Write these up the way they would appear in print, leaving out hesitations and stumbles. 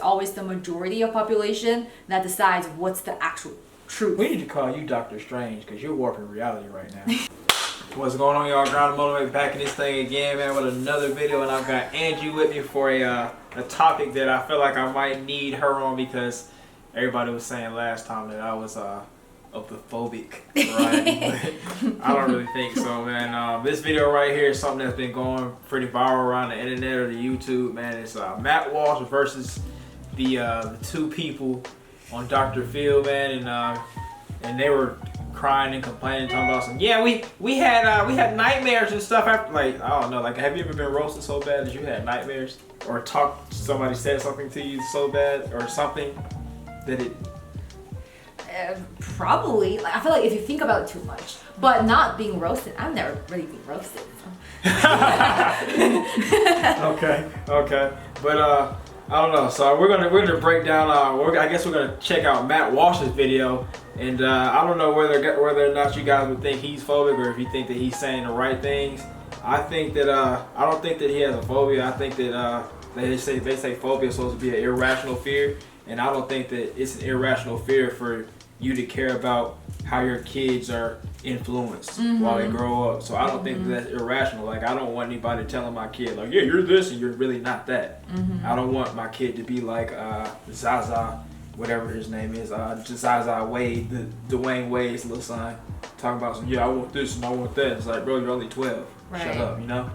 always the majority of population that decides what's the actual truth. We need to call you Dr. Strange because you're warping reality right now. What's going on, y'all? Ground Motivate back in this thing again, man, with another video, and I've got Angie with me for a topic that I feel like I might need her on because everybody was saying last time that I was phobic, right? But I don't really think so, man. This video right here is something that's been going pretty viral around the internet or the YouTube, man. It's Matt Walsh versus the two people on Dr. Phil, man, and they were crying and complaining, talking about some, yeah, we had nightmares and stuff after, like, I don't know, like, have you ever been roasted so bad that you had nightmares, or somebody said something to you so bad or something that it probably, like, I feel like if you think about it too much, but not being roasted. I've never really been roasted. So. okay, but I don't know. So we're gonna break down. I guess we're gonna check out Matt Walsh's video, and I don't know whether or not you guys would think he's phobic or if you think that he's saying the right things. I think that I don't think that he has a phobia. I think that they say phobia is supposed to be an irrational fear, and I don't think that it's an irrational fear for you to care about how your kids are influenced while they grow up. So I don't think that's irrational. Like, I don't want anybody telling my kid, like, yeah, you're this and you're really not that. I don't want my kid to be like Zaza, whatever his name is, Zaza Wade, the Dwayne Wade's little son, talking about some, yeah, I want this and I want that. It's like, bro, you're only 12. Right. Shut up, you know?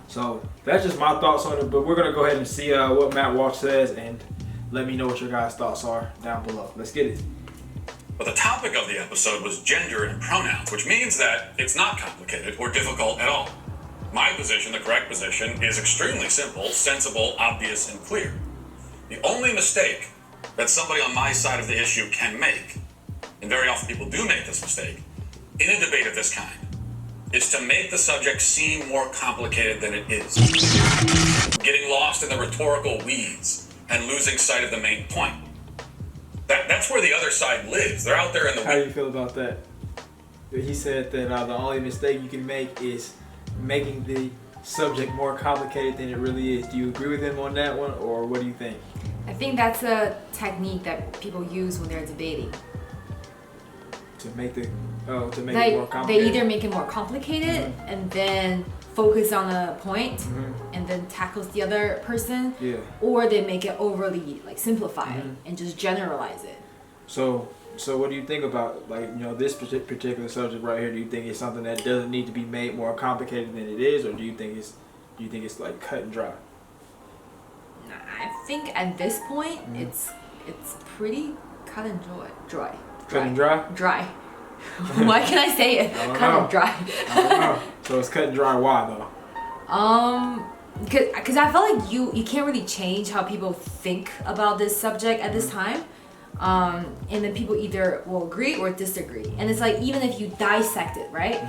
So that's just my thoughts on it, but we're gonna go ahead and see what Matt Walsh says, and let me know what your guys' thoughts are down below. Let's get it. But the topic of the episode was gender and pronouns, which means that it's not complicated or difficult at all. My position, the correct position, is extremely simple, sensible, obvious, and clear. The only mistake that somebody on my side of the issue can make, and very often people do make this mistake, in a debate of this kind, is to make the subject seem more complicated than it is. Getting lost in the rhetorical weeds and losing sight of the main point. That's where the other side lives. They're out there in the... How do you feel about that? He said that the only mistake you can make is making the subject more complicated than it really is. Do you agree with him on that one, or what do you think? I think that's a technique that people use when they're debating. To make it more complicated? They either make it more complicated and then focus on a point and then tackles the other person, or they make it overly like simplified and just generalize it. So what do you think about, like, you know, this particular subject right here? Do you think it's something that doesn't need to be made more complicated than it is, or do you think it's like cut and dry? I think at this point it's pretty cut and dry. Cut and dry? Dry. Why can I say it? Cut and dry. I don't know. So it's cut and dry. Why though? Because I feel like you can't really change how people think about this subject at this time. And then people either will agree or disagree. And it's like, even if you dissect it, right?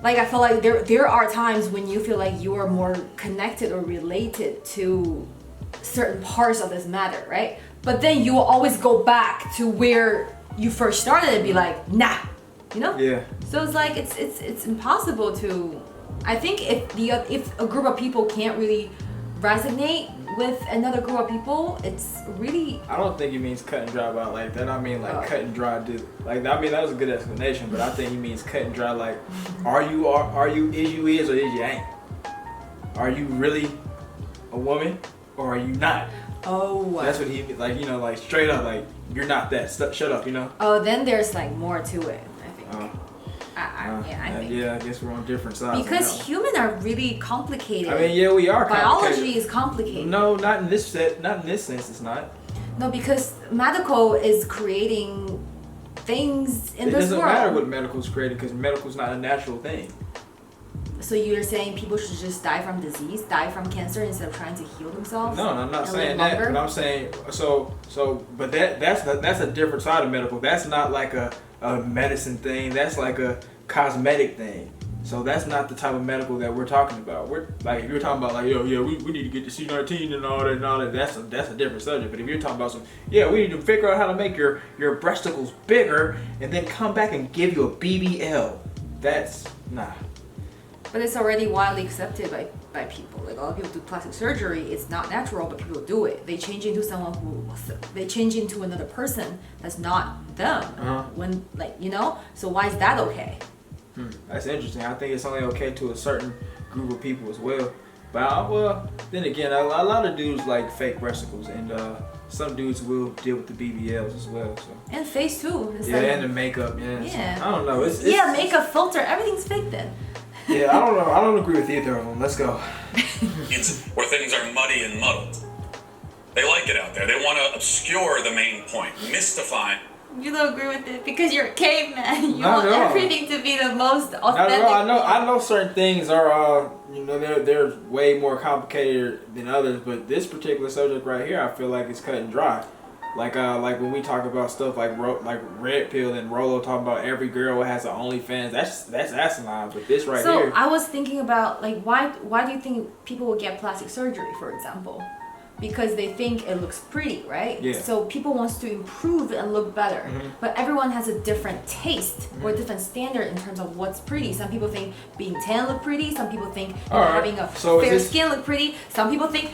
Like, I feel like there are times when you feel like you are more connected or related to certain parts of this matter, right? But then you will always go back to where you first started and be like, nah, you know? Yeah. So it's like it's impossible to. I think if a group of people can't really resonate with another group of people, it's really. I don't think he means cut and dry about like that. I mean like cut and dry. Like, I mean, that was a good explanation, but I think he means cut and dry. Like, are you is you is or is you ain't? Are you really a woman or are you not? Oh. That's what he like. You know, like straight up, like, you're not that. Shut up. You know. Oh, then there's like more to it, I think. I think. Yeah, I guess we're on different sides. Because humans are really complicated. I mean, yeah, we are complicated. Biology is complicated. No, not in this sense. Not in this sense. It's not. No, because medical is creating things in this world. It doesn't matter what medical is creating, because medical is not a natural thing. So you're saying people should just die from disease, die from cancer, instead of trying to heal themselves? No, I'm not saying that. But I'm saying but that's a different side of medical. That's not like a medicine thing. That's like a cosmetic thing. So that's not the type of medical that we're talking about. We're like, if you're talking about like, we need to get the C19 and all that, that's a different subject. But if you're talking about we need to figure out how to make your breasticles bigger and then come back and give you a BBL. That's nah. But it's already widely accepted by by people. Like a lot of people do plastic surgery. It's not natural, but people do it. They change into another person that's not them. When so why is that okay? That's interesting. I think it's only okay to a certain group of people as well. But then again, a lot of dudes like fake breasticles, and some dudes will deal with the BBLs as well. So. And face too. It's and the makeup. Yeah. So, I don't know. It's makeup, filter, everything's fake then. Yeah, I don't know. I don't agree with either of them. Let's go. Where things are muddy and muddled. They like it out there. They want to obscure the main point, mystify. You don't agree with it because you're a caveman. You want everything to be the most authentic. I know certain things are they're way more complicated than others, but this particular subject right here, I feel like it's cut and dry. Like when we talk about stuff like Red Pill and Rolo talking about every girl has an OnlyFans, that's asinine. But this right here. So I was thinking about why do you think people would get plastic surgery, for example? Because they think it looks pretty, right? Yeah. So people wants to improve and look better, but everyone has a different taste or a different standard in terms of what's pretty. Some people think being tan look pretty. Some people think having a fair skin look pretty. Some people think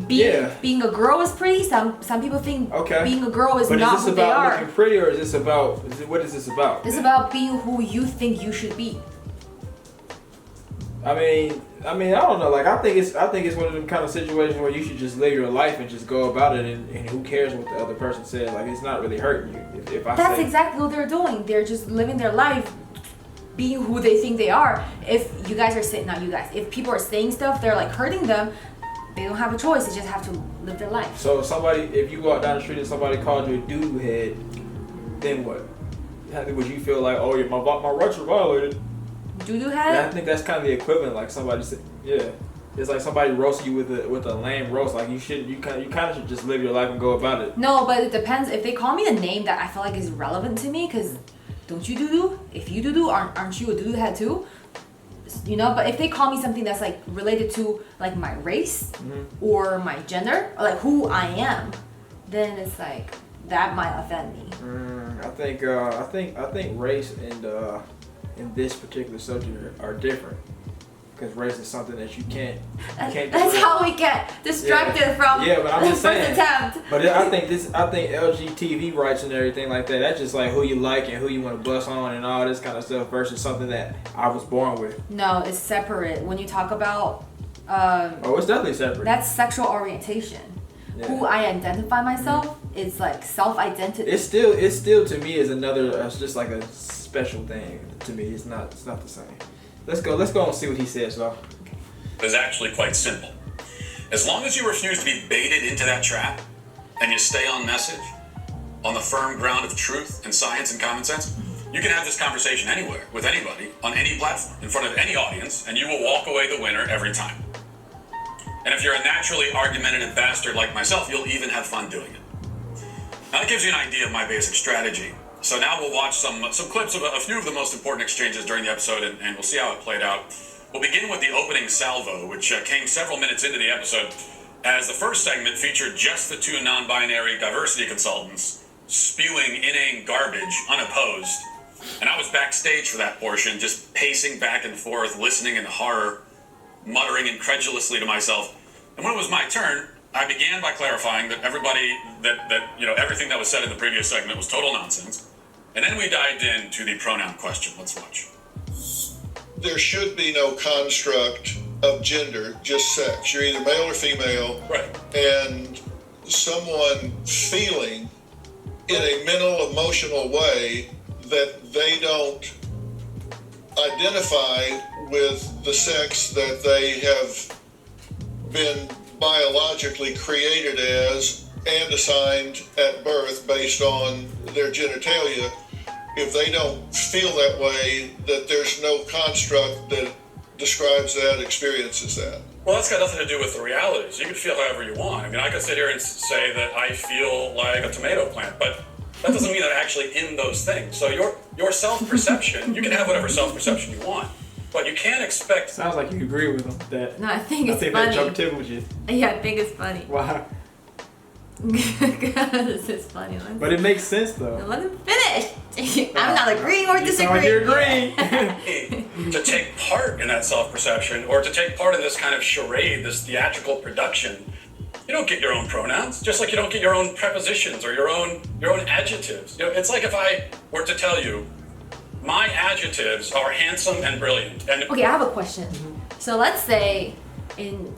being a girl is pretty. Some people think being a girl is not who they are. But is this about looking pretty, or is this about what is this about? It's about being who you think you should be. I mean, I don't know. Like, I think it's one of them kind of situations where you should just live your life and just go about it, and who cares what the other person says? Like, it's not really hurting you. That's exactly what they're doing. They're just living their life, being who they think they are. If you guys are saying, not you guys, if people are saying stuff, they're like hurting them. They don't have a choice. They just have to live their life. So if you walk down the street and somebody called you a doo-doo head, then what? Would you feel like, oh, my rights are violated? Doo-doo head? Yeah, I think that's kind of the equivalent. Like somebody said, it's like somebody roasts you with a lame roast. Like you kind of should just live your life and go about it. No, but it depends. If they call me a name that I feel like is relevant to me, because don't you doo-doo? If you doo-doo, aren't you a doo-doo head too? But if they call me something that's like related to like my race or my gender or like who I am, then it's like that might offend me. I think race and in this particular subject are different, because race is something that you can't. That's how we get distracted from. Yeah, but I'm just saying. Attempt. But I think LGTV rights and everything like that. That's just like who you like and who you want to bust on and all this kind of stuff versus something that I was born with. No, it's separate. When you talk about. It's definitely separate. That's sexual orientation. Yeah. Who I identify myself is like self-identity. It's still to me is another. It's just like a special thing to me. It's not the same. Let's go and see what he says, though. It's actually quite simple. As long as you refuse to be baited into that trap and you stay on message, on the firm ground of truth and science and common sense, you can have this conversation anywhere with anybody on any platform in front of any audience, and you will walk away the winner every time. And if you're a naturally argumentative bastard like myself, you'll even have fun doing it. Now that gives you an idea of my basic strategy. So now we'll watch some clips of a few of the most important exchanges during the episode, and we'll see how it played out. We'll begin with the opening salvo, which came several minutes into the episode, as the first segment featured just the two non-binary diversity consultants spewing inane garbage unopposed. And I was backstage for that portion, just pacing back and forth, listening in horror, muttering incredulously to myself. And when it was my turn, I began by clarifying that everything that was said in the previous segment was total nonsense. And then we dived into the pronoun question. Let's watch. There should be no construct of gender, just sex. You're either male or female. Right. And someone feeling in a mental, emotional way that they don't identify with the sex that they have been biologically created as and assigned at birth based on their genitalia. If they don't feel that way, that there's no construct that describes that, experiences that. Well, that's got nothing to do with the realities. You can feel however you want. I mean, I could sit here and say that I feel like a tomato plant, but that doesn't mean that I'm actually in those things. So your self-perception, you can have whatever self-perception you want, but you can't expect... Sounds like you agree with them. That no, I think it's funny. That jumped in with you. Yeah, I think it's funny. Why? This is funny. But it makes sense, though. Let him finish. I'm not agreeing or disagreeing. You're agreeing. to take part in that self-perception or to take part in this kind of charade, this theatrical production, you don't get your own pronouns, just like you don't get your own prepositions or your own adjectives. You know, it's like if I were to tell you, my adjectives are handsome and brilliant. And okay, I have a question. So let's say in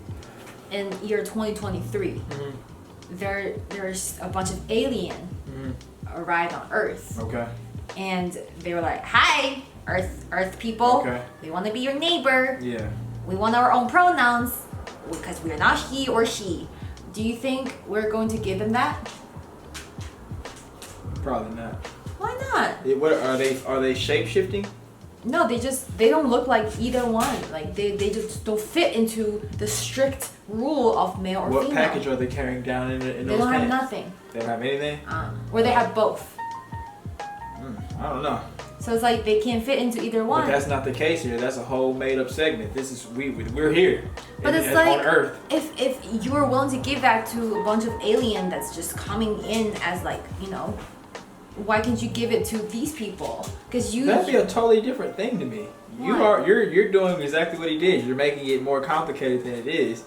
year 2023, there's a bunch of alien arrived on Earth. Okay. And they were like, "Hi, Earth people. Okay. We want to be your neighbor. Yeah. We want our own pronouns because we're not he or she." Do you think we're going to give them that? Probably not. Why not? What are they? Are they shape shifting? No, they don't look like either one. Like they just don't fit into the strict rule of male or What female. package are they carrying down in They those don't have pants? nothing. They don't have anything? Or they have both. I don't know. So it's like they can't fit into either one. But that's not the case here. That's a whole made up segment. This is we're here. But it's on like Earth. if you were willing to give that to a bunch of alien that's just coming in as like, you know, why can't you give it to these people? Because That'd be a totally different thing to me. You're doing exactly what he did. You're making it more complicated than it is.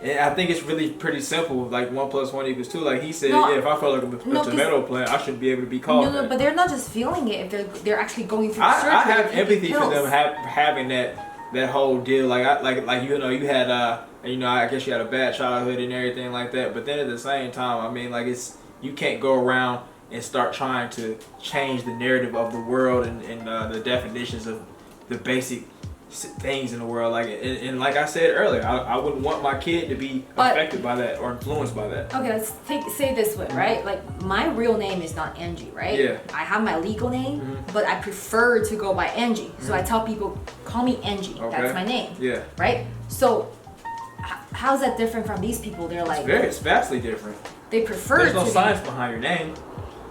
And I think it's really pretty simple. Like 1 + 1 = 2. Like he said, No, yeah, if I feel like a tomato plant, I should be able to be called. No, that. but they're not just feeling it. If they're actually going through surgery. I have taking empathy for pills. them having that whole deal. Like you know, you had I guess you had a bad childhood and everything like that. But then at the same time, I mean, like you can't go around and start trying to change the narrative of the world and the definitions of the basic things in the world. Like and like I said earlier, I wouldn't want my kid to be affected by that or influenced by that. Okay, let's say it this way, right? Like my real name is not Angie, right? Yeah. I have my legal name, but I prefer to go by Angie. So I tell people, call me Angie. Okay. That's my name. Yeah. Right? So how's that different from these people? They're like, It's vastly different. they prefer There's no to science behind your name.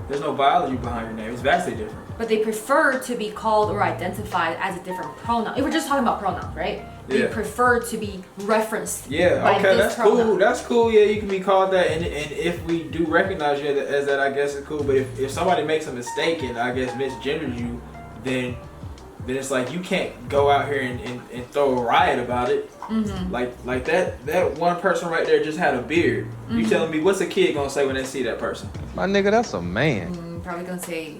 There's no biology behind your name. It's vastly different. but they prefer to be called or identified as a different pronoun. If we're just talking about pronouns, right? They Yeah. prefer to be referenced. Yeah, by okay, this that's pronoun. cool. That's cool. Yeah, you can be called that, and if we do recognize you as that, I guess it's cool. But if somebody makes a mistake and I guess misgenders you, then it's like you can't go out here and throw a riot about it. Like that one person right there just had a beard. You telling me what's a kid gonna say when they see that person? My nigga, that's a man. Probably gonna say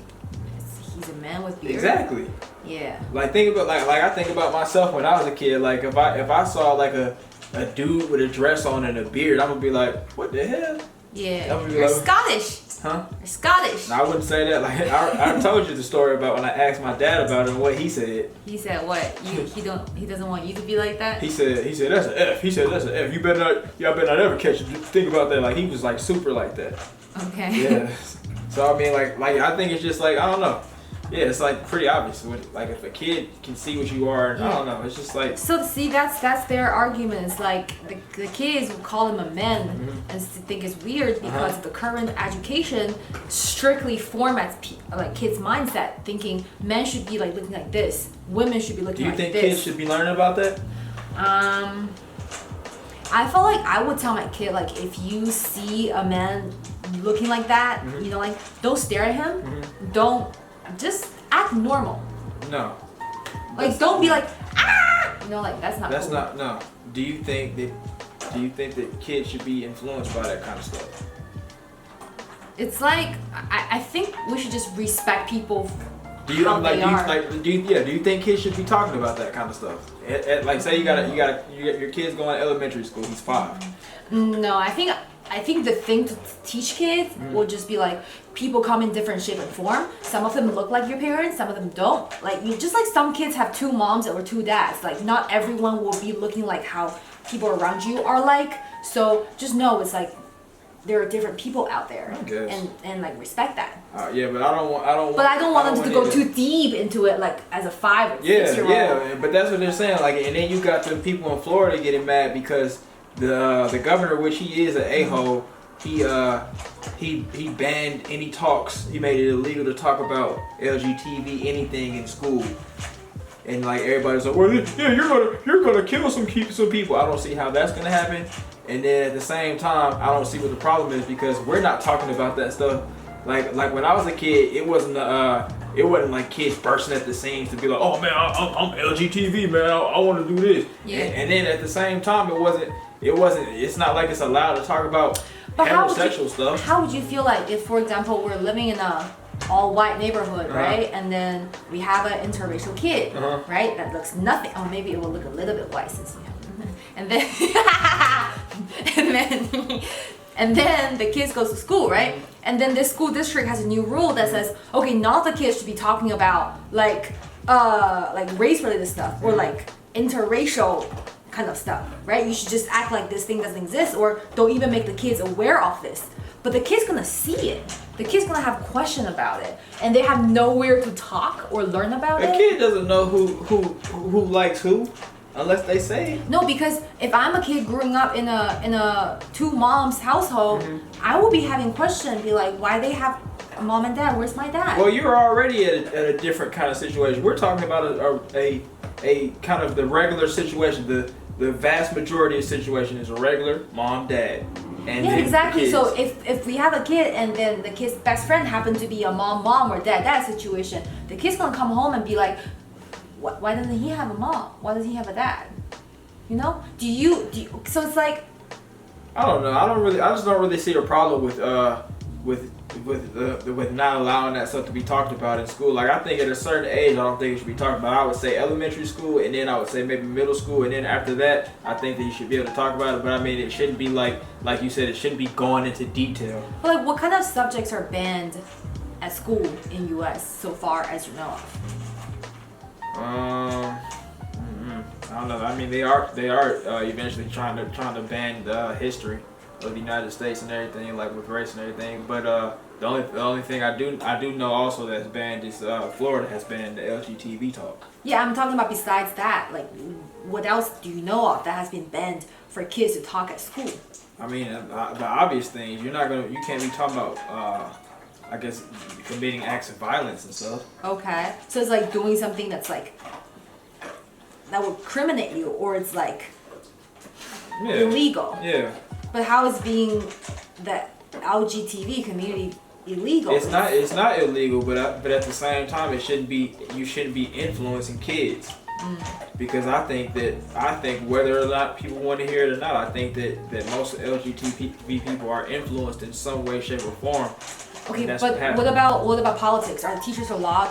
he's a man with beard. Exactly. Yeah. Like think about like I think about myself when I was a kid. Like if I saw like a dude with a dress on and a beard, I'm gonna be like, what the hell? Yeah. would be You're like- Scottish. Huh? You're Scottish. I wouldn't say that. Like I told you the story about when I asked my dad about it and what he said. He said what? He doesn't want you to be like that? He said that's an F. He said that's an F. Y'all better not ever catch it. Think about that. Like he was like super like that. Okay. Yeah. So I mean like I think it's just like I don't know. Yeah, it's like pretty obvious. Like if a kid can see what you are, I don't know. It's just like So see, that's their argument. It's like the kids will call him a man and think it's weird because the current education strictly formats like kids' mindset, thinking men should be like looking like this, women should be looking do you like think this. kids should be learning about that? I feel like I would tell my kid, like, if you see a man looking like that, you know, like, don't stare at him. Don't, just act normal. No. Like, don't be like, ah! You know, like, that's not That's cool. not no. Do you think that kids should be influenced by that kind of stuff? It's like, I think we should just respect people Do you how like? they Do you think kids should be talking about that kind of stuff? Like, say you got your kid's going to elementary school. He's 5. No, I think the thing to teach kids will just be like, people come in different shape and form. Some of them look like your parents, some of them don't. Like, just like some kids have 2 moms or 2 dads. Like, not everyone will be looking like how people around you are like. So just know it's like there are different people out there, I guess. and like respect that. Yeah, but I don't want. But I don't want them to go it too deep into it, like as a 5 or 6 year old. Yeah, but that's what they're saying. Like, and then you got the people in Florida getting mad because the governor, which he is an a-hole, he banned any talks. He made it illegal to talk about LGTB anything in school. And like everybody's like, well, yeah, you're gonna kill some people. I don't see how that's gonna happen. And then at the same time, I don't see what the problem is because we're not talking about that stuff Like when I was a kid, it wasn't like kids bursting at the seams to be like, oh man, I'm LGTV, man, I want to do this. Yeah. And then at the same time, it's not like it's allowed to talk about heterosexual stuff. How would you feel like if, for example, we're living in a all-white neighborhood, right? And then we have an interracial kid, right? That looks nothing. Oh, maybe it will look a little bit white since you have. And then, and then the kids goes to school, right? And then this school district has a new rule that says, okay, now the kids should be talking about like race-related stuff or like interracial kind of stuff, right? You should just act like this thing doesn't exist, or don't even make the kids aware of this. But the kid's gonna see it. The kid's gonna have question about it, and they have nowhere to talk or learn about it. A kid doesn't know who likes who unless they say it. No, because if I'm a kid growing up in a two moms household, I will be having questions, be like, why they have a mom and dad? Where's my dad? Well, you're already at a different kind of situation. We're talking about a kind of the regular situation. The vast majority of situation is a regular mom, dad. And yeah, exactly. So if we have a kid and then the kid's best friend happens to be a mom or dad situation, the kid's gonna come home and be like, why doesn't he have a mom? Why does he have a dad? You know? Do you so it's like, I don't know. I just don't really see a problem with not allowing that stuff to be talked about in school. Like, I think at a certain age, I don't think it should be talked about. I would say elementary school, and then I would say maybe middle school, and then after that, I think that you should be able to talk about it. But I mean, it shouldn't be like you said, it shouldn't be going into detail. but like, what kind of subjects are banned at school in U.S. so far as you know of? I don't know. I mean, they are eventually trying to ban the history of the United States and everything, like with race and everything. But the only thing I do know also that's banned is Florida has banned the LGTB talk. Yeah, I'm talking about besides that. Like, what else do you know of that has been banned for kids to talk at school? I mean, the obvious things. You can't be talking about I guess committing acts of violence and stuff. Okay, so it's like doing something that's like that would criminate you, or it's like illegal. Yeah. But how is being the LGTB community illegal? It's not illegal, but at the same time, you shouldn't be influencing kids. Because I think whether or not people want to hear it or not, I think that most LGBT people are influenced in some way, shape, or form. Okay, but what about politics? Are teachers allowed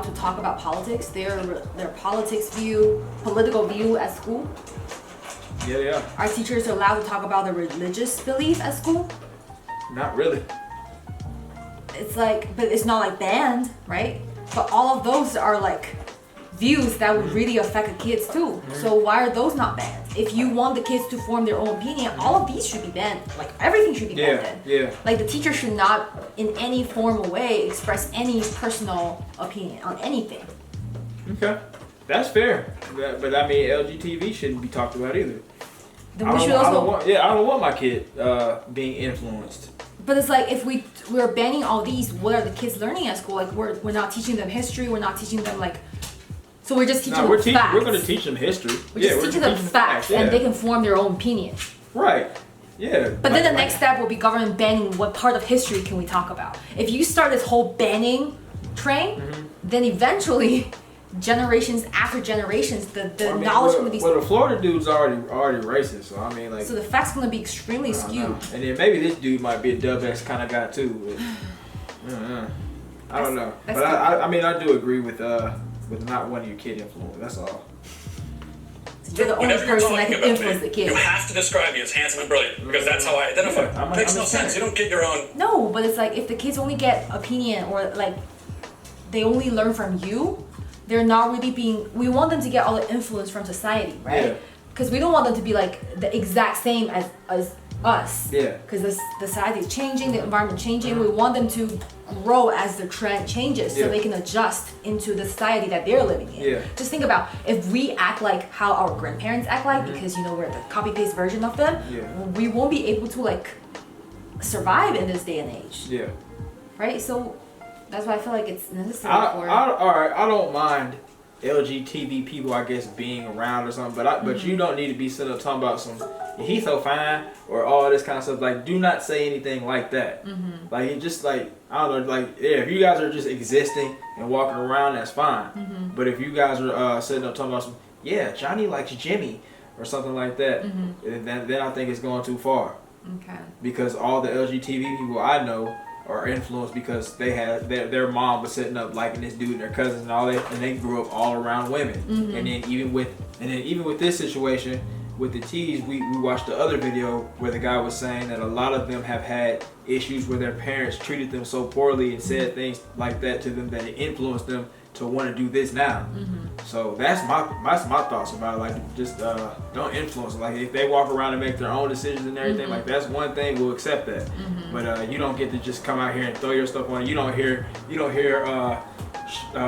to talk about politics? Their political view at school? Yeah. Are teachers allowed to talk about their religious belief at school? Not really. It's like, but it's not like banned, right? But all of those are like views that would really affect the kids too. So why are those not banned? If you want the kids to form their own opinion, all of these should be banned. Like, everything should be banned. Yeah. Like, the teacher should not in any formal way express any personal opinion on anything. Okay, that's fair. But I mean, LGTB shouldn't be talked about either. Then we should also. I don't want my kid being influenced. But it's like, if we're banning all these, what are the kids learning at school? Like, we're not teaching them history. We're not teaching them like. So we're just teaching them facts. We're going to teach them history. We're just teaching them facts, and they can form their own opinion. Right. Yeah. But then the next step will be government banning what part of history can we talk about. If you start this whole banning train, then eventually, generations after generations, the knowledge going to be. Well, the Florida dude's already racist, so I mean, like. So the facts going to be extremely skewed. And then maybe this dude might be a WX kind of guy too. But, I don't know. But I mean, I do agree with not wanting your kid influenced. That's all. So you're the only person that can influence the kid. You have to describe me as handsome and brilliant because that's how I identify. Yeah, Makes no sense. You don't get your own. No, but it's like, if the kids only get opinion, or like they only learn from you, they're not really being. We want them to get all the influence from society, right? Because we don't want them to be like the exact same as us. Yeah. Because the society is changing, the environment changing. We want them to grow as the trend changes, so they can adjust into the society that they're living in. Yeah. Just think about, if we act like how our grandparents act like, because we're the copy paste version of them, we won't be able to like survive in this day and age. Yeah. Right? So that's why I feel like it's necessary all right, I don't mind LGBT people, I guess, being around or something. But you don't need to be sitting up talking about some, he's so fine or all this kind of stuff. Like, do not say anything like that. Like, it just like, I don't know, like, yeah, if you guys are just existing and walking around, that's fine. But if you guys are sitting up talking about some, yeah, Johnny likes Jimmy or something like that, then I think it's going too far. Okay. Because all the LGBT people I know are influenced because they had their mom was sitting up liking this dude and their cousins and all that, and they grew up all around women. And then even with this situation with the T's, we watched the other video where the guy was saying that a lot of them have had issues where their parents treated them so poorly and said things like that to them that it influenced them to want to do this now. So that's my thoughts about it. Like, just don't influence them. Like, if they walk around and make their own decisions and everything, like, that's one thing, we'll accept that. But you don't get to just come out here and throw your stuff on. You don't hear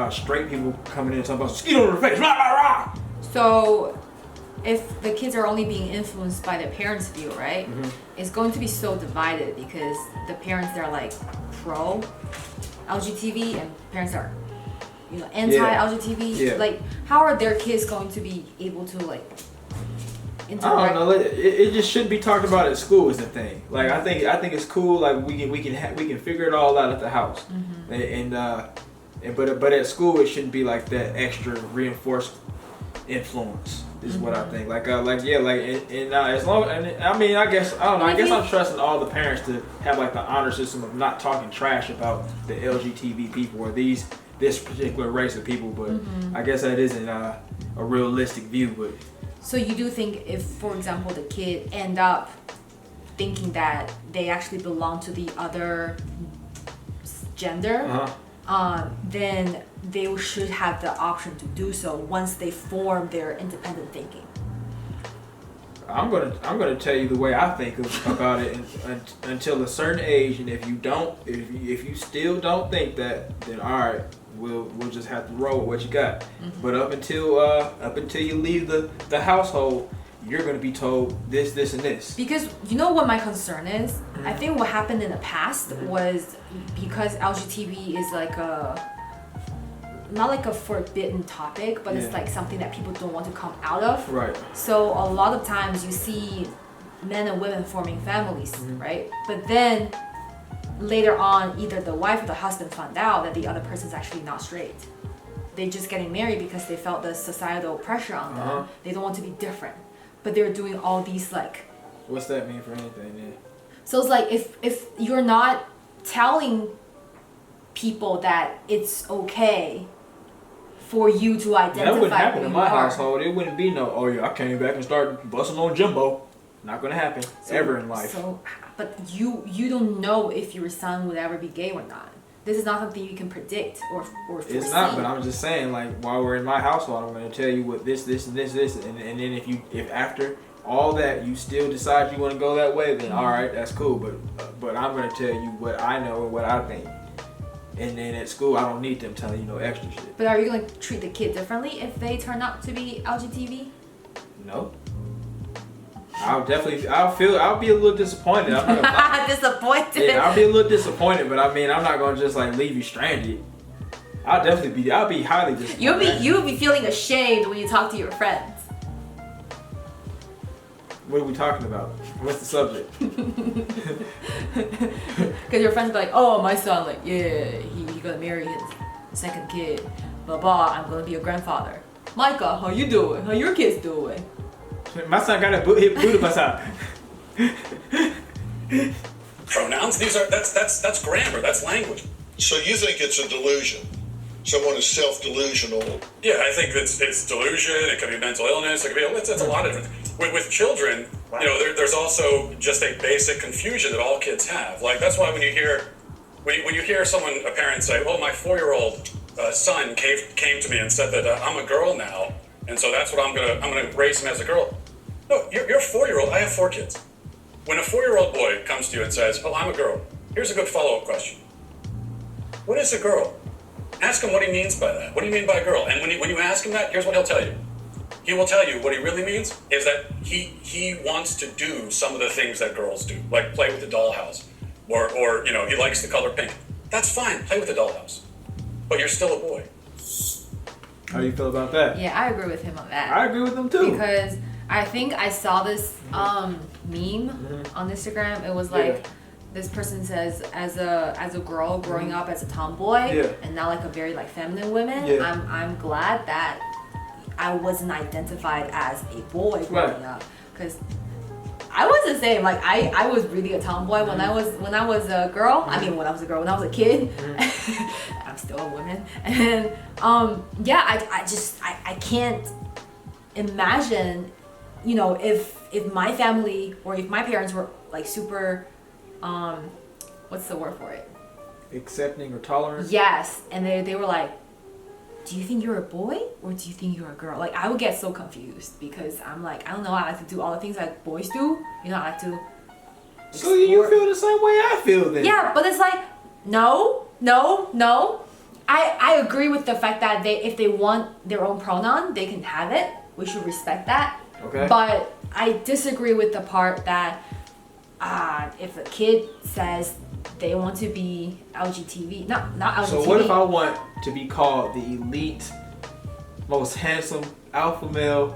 straight people coming in and talking about skeet on the face, rah rah rah. So if the kids are only being influenced by their parents' view, right? It's going to be so divided because the parents are like pro LGBT and parents are, you know, anti-LGBT. Yeah. Like, how are their kids going to be able to like interact? I don't know. It just shouldn't be talked about at school is the thing. Like, I think it's cool. Like, we can figure it all out at the house, but at school it shouldn't be like that extra reinforced influence. Is what I think. As long, and I mean, I guess I don't know. I guess I'm trusting all the parents to have like the honor system of not talking trash about the LGBT people or this particular race of people. But I guess that isn't a realistic view. But so you do think if, for example, the kid end up thinking that they actually belong to the other gender, then they should have the option to do so once they form their independent thinking. I'm gonna tell you the way I think about it until a certain age, and if you still don't think that, then all right, we'll just have to roll with what you got. But up until you leave the household, you're gonna be told this, and this. Because you know what my concern is? I think what happened in the past was because LGBT is like not like a forbidden topic, but it's like something that people don't want to come out of. Right. So a lot of times you see men and women forming families, right? But then later on, either the wife or the husband found out that the other person's actually not straight. They're just getting married because they felt the societal pressure on them. They don't want to be different. But they're doing all these like... What's that mean for anything then? So it's like if you're not telling people that it's okay for you to identify that wouldn't happen who in you my are. household. It wouldn't be no, oh yeah, I came back and started busting on Jimbo. Not gonna happen ever in life. So, but you don't know if your son would ever be gay or not. This is not something you can predict or foresee. It's not, but I'm just saying, like, while we're in my household, I'm gonna tell you what this, and this, and then if after all that you still decide you want to go that way, then all right, that's cool. But I'm gonna tell you what I know and what I think. And then at school, I don't need them telling you no extra shit. But are you going to treat the kid differently if they turn out to be LGBT? No. I'll be a little disappointed. I'm not gonna Disappointed? Yeah, I'll be a little disappointed, but I mean, I'm not going to just like leave you stranded. I'll be highly disappointed. You'll be feeling ashamed when you talk to your friends. What are we talking about? What's the subject? Because your friends be like, oh, my son, like, yeah, he gonna marry his second kid. Blah, blah, I'm gonna be a grandfather. Micah, how you doing? How your kids doing? My son got a boot my side. Pronouns, that's grammar, that's language. So you think it's a delusion? Someone is self-delusional? Yeah, I think it's delusion, it could be mental illness, it could be, it's a lot of different things. With children, you know, there's also just a basic confusion that all kids have. Like, that's why when you hear a parent say, oh, my 4-year-old son came to me and said that I'm a girl now, and so that's what I'm gonna raise him as a girl. No, you're a 4-year-old. I have 4 kids. When a 4-year-old boy comes to you and says, oh, I'm a girl, here's a good follow-up question. What is a girl? Ask him what he means by that. What do you mean by a girl? And when you ask him that, here's what he'll tell you. He will tell you what he really means is that he wants to do some of the things that girls do, like play with the dollhouse, or you know, he likes the color pink. That's fine, play with the dollhouse, but you're still a boy. How do you feel about that? Yeah, I agree with him on that. I agree with him too. Because I think I saw this meme on Instagram. It was like this person says, as a girl growing up as a tomboy and now like a very like feminine woman, I'm glad that I wasn't identified as a boy growing up, because I was the same. Like I was really a tomboy when I was a girl. I mean, when I was a kid. I'm still a woman, and I can't imagine, you know, if my family or if my parents were like super, what's the word for it? Accepting or tolerant? Yes, and they were like, do you think you're a boy or do you think you're a girl? Like I would get so confused because I'm like, I don't know, I like to do all the things that boys do. You know, I like to explore. So you feel the same way I feel then? Yeah, but it's like, no. I agree with the fact that if they want their own pronoun, they can have it. We should respect that. Okay. But I disagree with the part that if a kid says they want to be LGTB, not LGTB. So what if I want to be called the elite, most handsome, alpha male,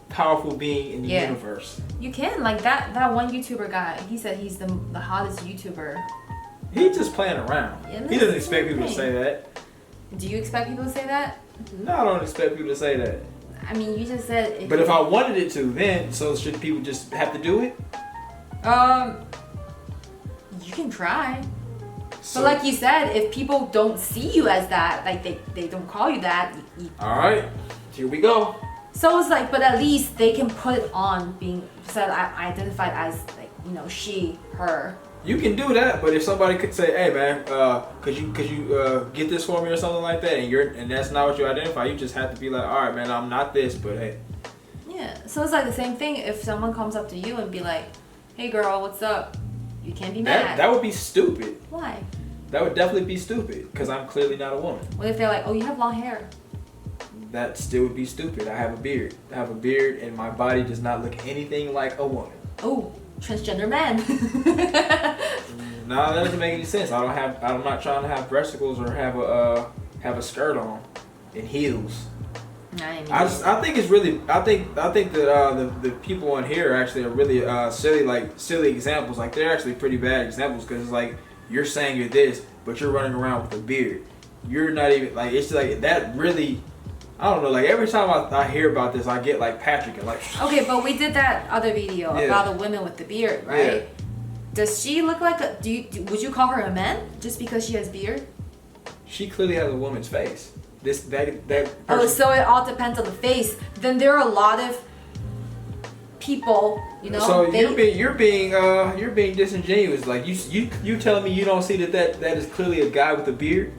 powerful being in the universe? You can, like that one YouTuber guy. He said he's the hottest YouTuber. He's just playing around. Yeah, he doesn't expect people to say that. Do you expect people to say that? No, I don't expect people to say that. I mean, you just said. But if I wanted it to, then so should people just have to do it? You can try. So, but like you said, if people don't see you as that, like they don't call you that. All right, here we go. So it's like, but at least they can put it on being said. I identified as like, you know, she, her. You can do that, but if somebody could say, "Hey man, could you get this for me" or something like that, and that's not what you identify, you just have to be like, "All right, man, I'm not this, but hey." Yeah. So it's like the same thing. If someone comes up to you and be like, "Hey girl, what's up?" You can't be mad. That would be stupid. Why? That would definitely be stupid because I'm clearly not a woman. What if they're like, "Oh, you have long hair"? That still would be stupid. I have a beard. And my body does not look anything like a woman. Oh, transgender man. No, that doesn't make any sense. I'm not trying to have breasticles or have a skirt on and heels. I think that the people on here actually are really silly examples. Like they're actually pretty bad examples because it's like you're saying you're this, but you're running around with a beard. You're not even like, it's like that really. I don't know, like every time I hear about this, I get like Patrick and like. Okay, but we did that other video about the women with the beard, right? Yeah. Does she look like a? Would you call her a man just because she has beard? She clearly has a woman's face. That person. Oh, so it all depends on the face. Then there are a lot of people, you know. So you're being disingenuous. Like you telling me you don't see that is clearly a guy with a beard.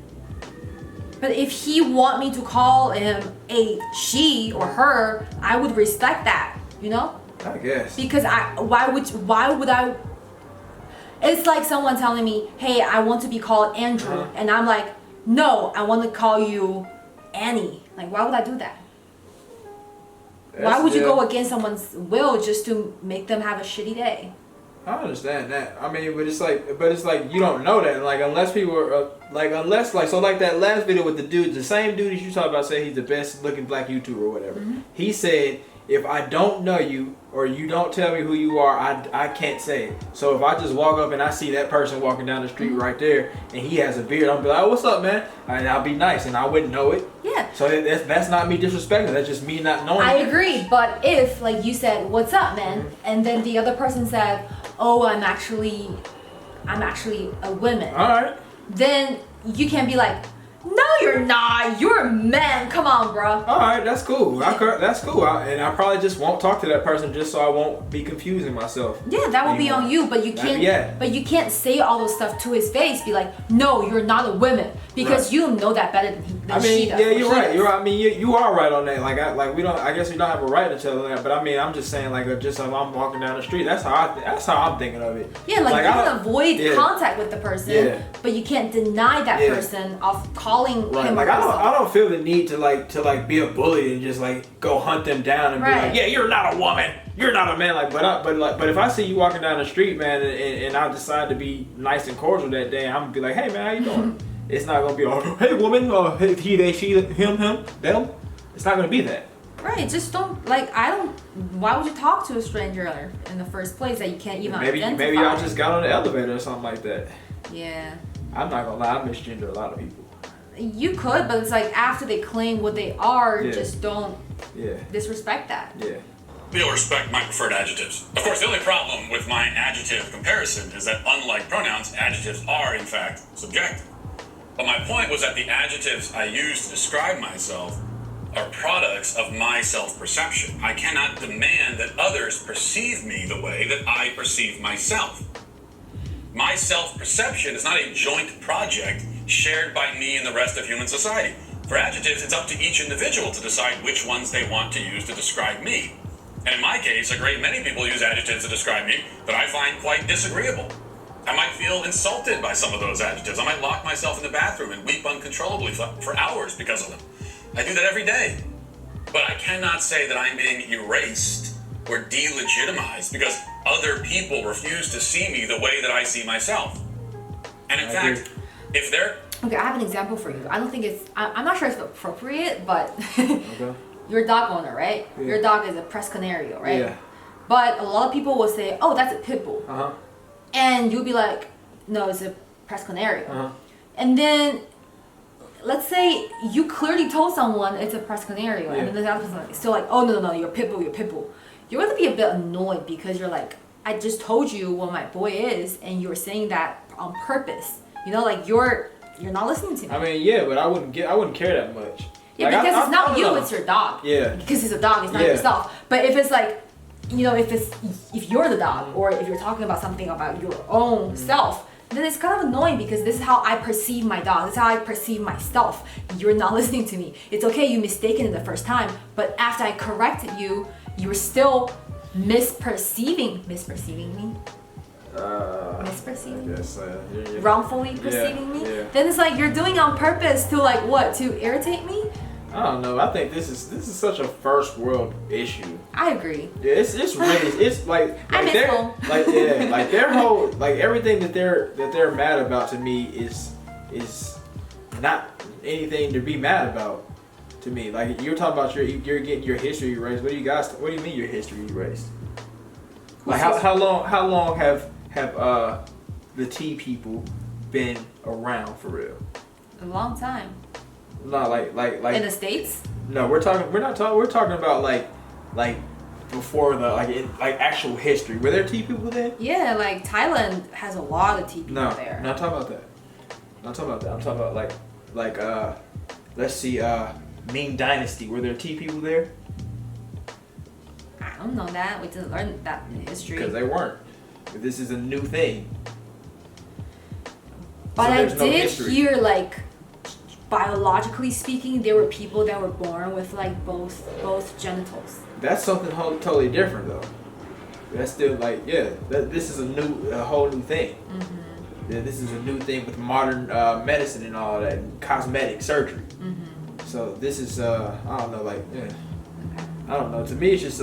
But if he want me to call him a she or her, I would respect that, you know? I guess. Because why would I? It's like someone telling me, "Hey, I want to be called Andrew," and I'm like, "No, I want to call you Annie." Like, why would I do that? Why would you go against someone's will just to make them have a shitty day? I understand that. I mean, but it's like you don't know that. Like unless people are so like that last video with the dude, the same dude that you talk about, say he's the best looking black YouTuber or whatever. Mm-hmm. He said, if I don't know you or you don't tell me who you are, I can't say it. So if I just walk up and I see that person walking down the street right there and he has a beard, I'll be like, "Oh, what's up, man?" And I'll be nice and I wouldn't know it. Yeah. So that's not me disrespecting. That's just me not knowing. I agree, but if like you said, "What's up, man?" and then the other person said, "Oh, I'm actually a woman." All right. Then you can be like, "No, you're not. You're a man. Come on, bro." All right, that's cool. That's cool. And I probably just won't talk to that person just so I won't be confusing myself. Yeah, that will be on you. But you can't. Yeah. But you can't say all those stuff to his face. Be like, "No, you're not a woman," because you know that better than she does. Yeah, you're right. You're right. I mean, you are right on that. I guess we don't have a right to tell them that. But I mean, I'm just saying, like, just if I'm walking down the street, that's how I'm thinking of it. Yeah, like you can avoid contact with the person, but you can't deny that person of calling him. Like I don't feel the need to be a bully and just like go hunt them down and be like, "Yeah, you're not a woman. You're not a man." Like, but if I see you walking down the street, man, and I decide to be nice and cordial that day, I'm gonna be like, "Hey, man, how you doing?" It's not gonna be all, "Hey, woman," or "He, they, she, him, them." It's not gonna be that. Right, just don't, like, why would you talk to a stranger in the first place that you can't even identify? Maybe y'all just got on the elevator or something like that. Yeah. I'm not gonna lie, I misgender a lot of people. You could, but it's like after they claim what they are, just don't disrespect that. Yeah. You'll respect my preferred adjectives. Of course, the only problem with my adjective comparison is that unlike pronouns, adjectives are, in fact, subjective. But my point was that the adjectives I use to describe myself are products of my self-perception. I cannot demand that others perceive me the way that I perceive myself. My self-perception is not a joint project shared by me and the rest of human society. For adjectives, it's up to each individual to decide which ones they want to use to describe me. And in my case, a great many people use adjectives to describe me that I find quite disagreeable. I might feel insulted by some of those adjectives. I might lock myself in the bathroom and weep uncontrollably for hours because of them. I do that every day. But I cannot say that I'm being erased or delegitimized because other people refuse to see me the way that I see myself. And in fact, if they're... Okay, I have an example for you. I don't think it's... I'm not sure it's appropriate, but... Okay. You're a dog owner, right? Yeah. Your dog is a Press Canario, right? Yeah. But a lot of people will say, oh, that's a pit bull. Uh-huh. And you'll be like, no, it's a Press Canario. Uh-huh. And then, let's say you clearly told someone it's a Press Canario, and then the other person is still like, oh, no, you're a pit bull, you're a pit bull. You're going to be a bit annoyed because you're like, I just told you what my boy is, and you're saying that on purpose. You know, like you're not listening to me. I mean, yeah, but I wouldn't care that much. Yeah, like, because it's not you, it's your dog. Yeah. Because it's a dog, it's not yourself. But if it's like, you know, if you're the dog, or if you're talking about something about your own self, then it's kind of annoying because this is how I perceive my dog. This is how I perceive myself. You're not listening to me. It's okay, you mistaken it the first time, but after I corrected you, you were still misperceiving me. Misperceiving? Yes, wrongfully perceiving me? Yeah. Then it's like you're doing it on purpose to like what? To irritate me? I don't know. I think this is such a first world issue. I agree. Yeah, it's really it's like I miss home. like their whole like everything that they're mad about to me is not anything to be mad about to me. Like you're talking about you're getting your history erased. What do you mean your history erased? Like how long have the T people been around for real? A long time. No, like in the States? No, we're talking about like before the like actual history. Were there T people there? Yeah, like Thailand has a lot of T people there. No, not talking about that. Not talking about that. I'm talking about like let's see, Ming Dynasty. Were there T people there? I don't know that. We didn't learn that in history. Because they weren't. This is a new thing. But so I did hear like, biologically speaking, there were people that were born with like both genitals. That's something totally different though. That's still like this is a whole new thing. Mm-hmm. Yeah, this is a new thing with modern medicine and all that, and cosmetic surgery. Mm-hmm. So this is I don't know, like I don't know. To me, it's just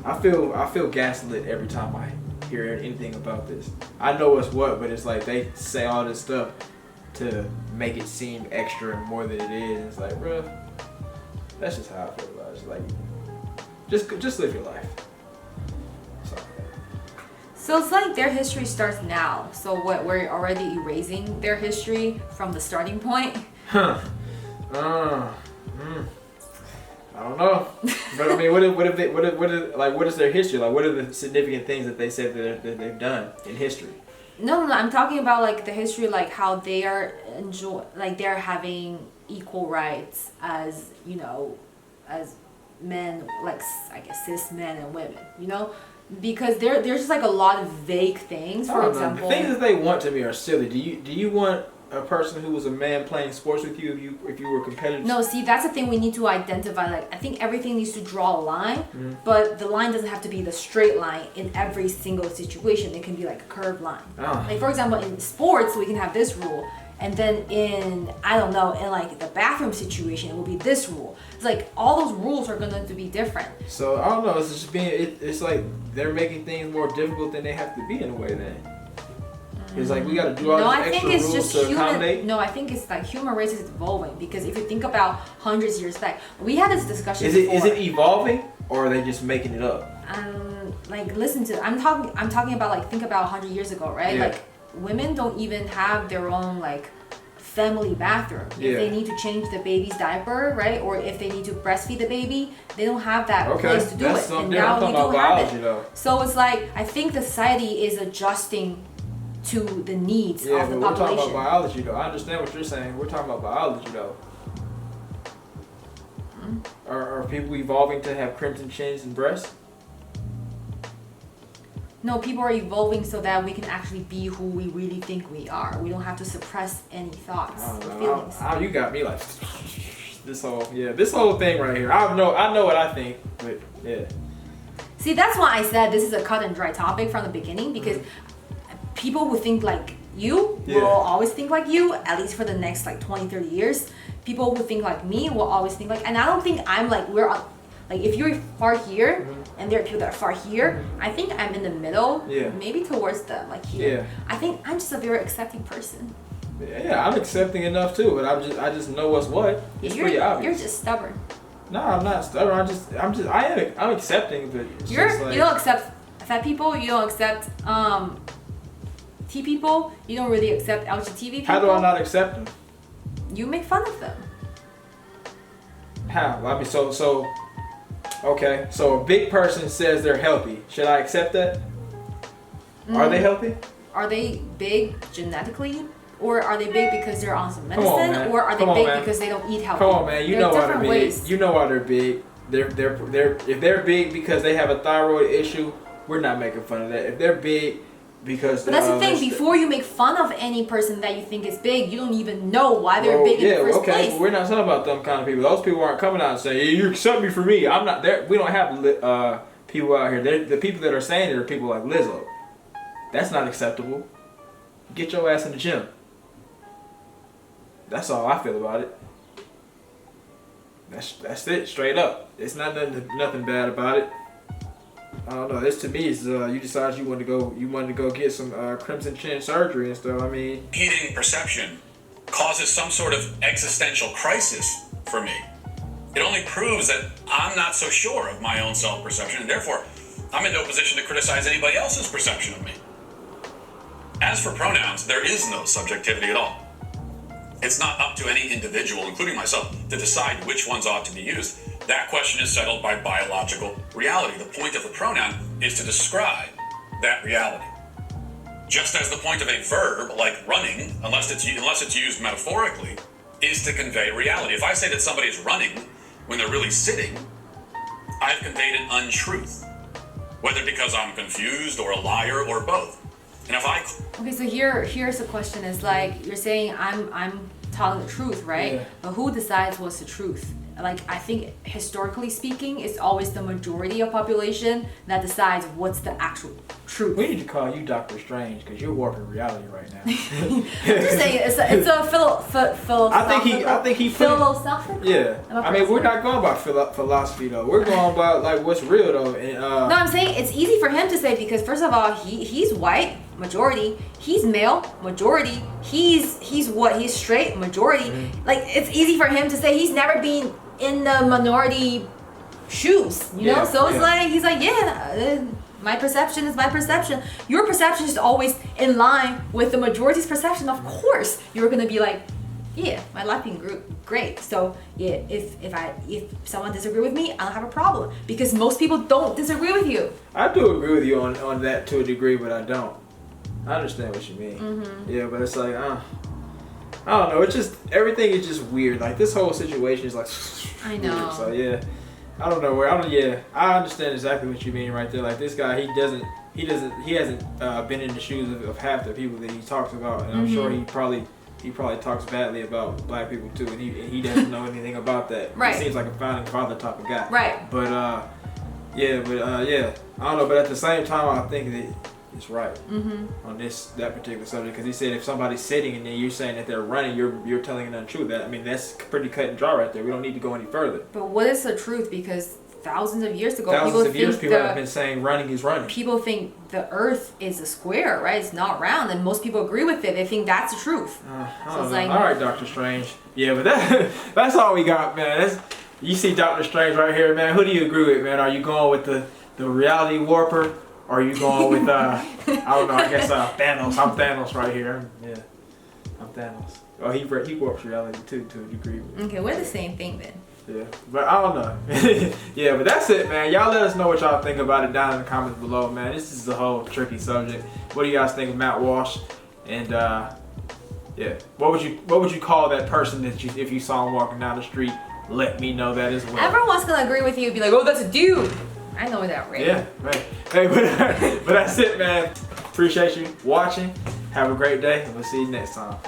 I feel gaslit every time I hear anything about this. I know it's what, but it's like they say all this stuff to make it seem extra and more than it is. It's like, bro, that's just how I feel about it. It's like, just live your life. So it's like their history starts now. So what, we're already erasing their history from the starting point? Huh. I don't know, but I mean, what is their history? Like, what are the significant things that they said that they've done in history? No, I'm talking about like the history, like how they are they're having equal rights as, you know, as men, like I guess cis men and women, you know, because there's just like a lot of vague things. For example, the things that they want to me are silly. Do you want a person who was a man playing sports with you if you were competitive? No, see, that's the thing we need to identify. Like, I think everything needs to draw a line, but the line doesn't have to be the straight line in every single situation. It can be like a curved line. Oh. Like, for example, in sports, we can have this rule, and then in, I don't know, in like the bathroom situation, it will be this rule. It's like all those rules are going to be different. So I don't know. It's just it's like they're making things more difficult than they have to be in a way. Then It's like we got to do all No, these I think extra it's rules just to accommodate. human. No, I think it's like human race is evolving because if you think about hundreds of years back, we had this discussion. Is it evolving or are they just making it up? Like listen to. I'm talking about like think about 100 years ago, right? Yeah. Like women don't even have their own like family bathroom. Yeah. If they need to change the baby's diaper, right, or if they need to breastfeed the baby, they don't have that place to do that's it. something And different. now I'm we talking do about have biology it. though. So it's like I think the society is adjusting to the needs Yeah, of the but we're talking population. about biology though. I understand what you're saying. We're talking about biology though. Are people evolving to have crimson chins and breasts? No, people are evolving so that we can actually be who we really think we are. We don't have to suppress any thoughts I or don't know. feelings. You got me like this whole thing right here. I know what I think, but yeah. See, that's why I said this is a cut and dry topic from the beginning because people who think like you will always think like you, at least for the next like 20, 30 years. People who think like me will always think like, and I don't think I'm like, like if you're far here and there are people that are far here, I think I'm in the middle, maybe towards them, like here. Yeah. I think I'm just a very accepting person. Yeah, I'm accepting enough too, but I just know what's what. It's pretty obvious. You're just stubborn. No, I'm not stubborn. I'm accepting, but it's just like, You don't accept fat people. You don't accept T people. You don't really accept LGBT people. how do I not accept them? You make fun of them. How? I mean, so okay. So a big person says they're healthy. Should I accept that? Are they healthy? Are they big genetically? Or are they big because they're on some Come on, medicine? man. Or are they Come on, big man. because they don't eat healthy? Come on, man. You There know are why they're different big. ways. You know why they're big. If they're big because they have a thyroid issue, we're not making fun of that. If they're big because But that's the thing. Before you make fun of any person that you think is big, you don't even know why they're big in the first place. But we're not talking about them kind of people. Those people aren't coming out and saying, "You accept me for me." I'm not there. We don't have people out here. The people that are saying it are people like Lizzo. That's not acceptable. Get your ass in the gym. That's all I feel about it. That's it, straight up. It's not nothing bad about it. I don't know. This to me is you decided you wanted to go get some crimson chin surgery and stuff. I mean, Repeating perception causes some sort of existential crisis for me. It only proves that I'm not so sure of my own self-perception, and therefore I'm in no position to criticize anybody else's perception of me. As for pronouns, there is no subjectivity at all. It's not up to any individual, including myself, to decide which ones ought to be used. That question is settled by biological reality. The point of the pronoun is to describe that reality. Just as the point of a verb, like running, unless it's used metaphorically, is to convey reality. If I say that somebody is running when they're really sitting, I've conveyed an untruth, whether because I'm confused or a liar or both. And if I Okay, so here's the question: is like you're saying I'm telling the truth, right? Yeah. But who decides what's the truth? Like I think historically speaking, it's always the majority of population that decides what's the actual truth. we need to call you Dr. Strange because you're warping reality right now. I'm just saying it's a philosophical. I think he put it- philosophical. Yeah, Am I I mean we're pronouncing not going about philosophy though. We're going about like what's real though. And No, I'm saying it's easy for him to say because first of all, he's white, majority. He's male, majority. He's what? He's straight, majority. Like it's easy for him to say he's never been in the minority shoes, you know? Yeah, So it's yeah. like he's like, my perception is my perception. Your perception is always in line with the majority's perception. Of course, you're gonna be like, yeah, my life being great. So yeah, if someone disagree with me, I don't have a problem because most people don't disagree with you. I do agree with you on that to a degree, but I don't. I understand what you mean. Yeah, but it's like, I don't know. It's just everything is just weird. Like this whole situation is like. I know. Weird. So yeah, I don't know where. I understand exactly what you mean right there. Like this guy, he hasn't been in the shoes of half the people that he talks about, and I'm sure he probably talks badly about black people too, and he doesn't know anything about that. Right. He seems like a founding father type of guy. Right. But yeah, I don't know. But at the same time, I think that it's right on that particular subject because he said if somebody's sitting and then you're saying that they're running, you're telling an untruth. That I mean that's pretty cut and dry right there. We don't need to go any further. But what is the truth? Because thousands of years ago. Thousands of years, people have been saying running is running. People think the Earth is a square, right? It's not round, and most people agree with it. They think that's the truth. So it's like, all right, Doctor Strange. Yeah, but that's all we got, man. You see Doctor Strange right here, man. Who do you agree with, man? Are you going with the reality warper? Or are you going with I don't know? I guess Thanos. I'm Thanos right here. Yeah, I'm Thanos. Oh, he warps reality too, to a degree. Okay, we're the same thing then. Yeah, but I don't know. Yeah, but that's it, man. Y'all let us know what y'all think about it down in the comments below, man. This is a whole tricky subject. What do you guys think of Matt Walsh? And yeah, what would you call that person that if you saw him walking down the street? Let me know that as well. Everyone's gonna agree with you. Be like, oh, that's a dude. I know that, right? Yeah, right. Hey, but that's it, man. Appreciate you watching. Have a great day, and we'll see you next time.